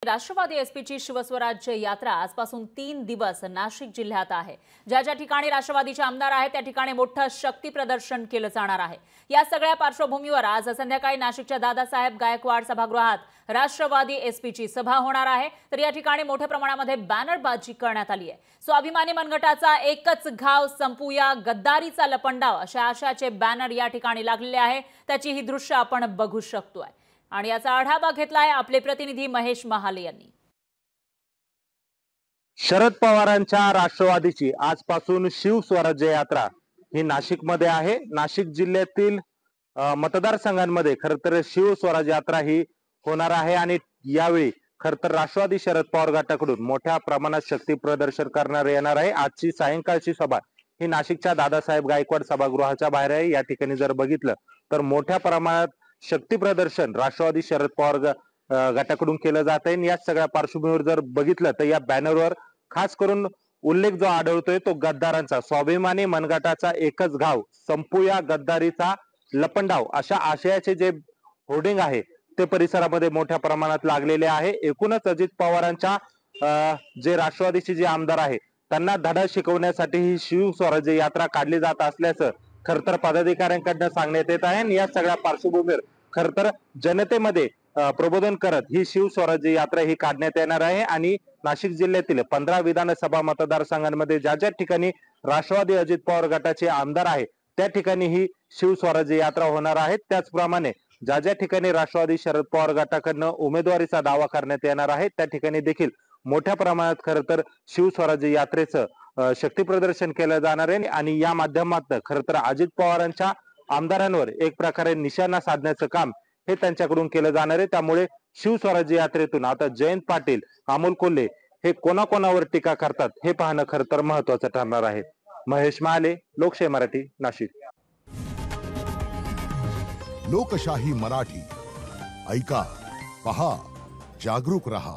राष्ट्रवादी एसपीची शिवस्वराज्य यात्रा आजपासून 3 दिवस नाशिक जिल्ह्यात आहे। ज्या ज्या ठिकाणी राष्ट्रवादीचे आमदार आहेत त्या ठिकाणी मोठं शक्ती प्रदर्शन केलं जाणार आहे। या सगळ्या पार्श्वभूमीवर आज संध्याकाळी नाशिकच्या दादासाहेब गायकवाड सभागृहात राष्ट्रवादी एसपीची सभा होणार आहे। तर या ठिकाणी मोठ्या प्रमाणामध्ये बॅनरबाजी करण्यात आली आहे। स्वाभिमानी मनगटाचा एकच घाव संपूया गद्दारीचा लपंडाव अशा आशयाचे बॅनर या ठिकाणी लागलेले आहे। त्याची ही दृश्य आपण बघू शकतोय आणि याचा आढावा घेतलाय आपले प्रतिनिधी महेश महाले यांनी। शरद पवारांच्या राष्ट्रवादीची आजपासून शिवस्वराज्य यात्रा ही नाशिकमध्ये आहे। नाशिक जिल्ह्यातील मतदारसंघांमध्ये खरतर शिवस्वराज्य यात्रा ही होणार आहे आणि यावेळी खरतर राष्ट्रवादी शरद पवार गटाकडून मोठ्या प्रमाणात शक्ती प्रदर्शन करणार येणार आहे। आजची सायंकाळची सभा ही नाशिकच्या दादासाहेब गायकवाड सभागृहाच्या बाहेर आहे। या ठिकाणी जर बघितलं तर मोठ्या प्रमाणात शक्ती प्रदर्शन राष्ट्रवादी शरद पवार गटाकडून केलं जात आहे। या सगळ्या पार्श्वभूमीवर जर बघितलं तर या बॅनरवर खास करून उल्लेख जो आढळतोय तो गद्दारांचा, स्वाभिमानी मनगटाचा एकच घाव संपूया गद्दारीचा लपंडाव अशा आशयाचे जे होर्डिंग आहे ते परिसरामध्ये मोठ्या प्रमाणात लागलेले आहे। एकूणच अजित पवारांच्या जे राष्ट्रवादीचे जे आमदार आहे त्यांना धडा शिकवण्यासाठी ही शिवस्वराज्य यात्रा काढली जात असल्याचं खरतर पदाधिकाऱ्यांकडून सांगण्यात येत आहे। या सगळ्या पार्श्वभूमीवर खरतर जनतेमध्ये प्रबोधन करत ही शिवस्वराज्य यात्रा ही काढण्यात येणार आहे आणि नाशिक जिल्ह्यातील 15 विधानसभा मतदारसंघांमध्ये ज्या ज्या ठिकाणी राष्ट्रवादी अजित पवार गटाचे आमदार आहे त्या ठिकाणी ही शिवस्वराज्य यात्रा होणार आहे। त्याचप्रमाणे ज्या ज्या ठिकाणी राष्ट्रवादी शरद पवार गटाकडनं उमेदवारीचा दावा करण्यात येणार आहे त्या ठिकाणी देखील मोठ्या प्रमाणात खरतर शिवस्वराज्य यात्रेचं शक्ती प्रदर्शन केलं जाणार आहे आणि या माध्यमातून खरतर अजित पवारांच्या आमदारांवर एक प्रकारे निशाणा साधण्याचं काम हे त्यांच्याकडून केलं जाणार आहे। त्यामुळे शिवस्वराज्य यात्रेतून आता जयंत पाटील, अमोल कोल्हे हे कोणाकोणावर टीका करतात हे पाहणं खरतर महत्त्वाचं ठरणार आहे। महेश महाले, लोकशाही मराठी, नाशिक। लोकशाही मराठी ऐका, पहा, जागरूक रहा।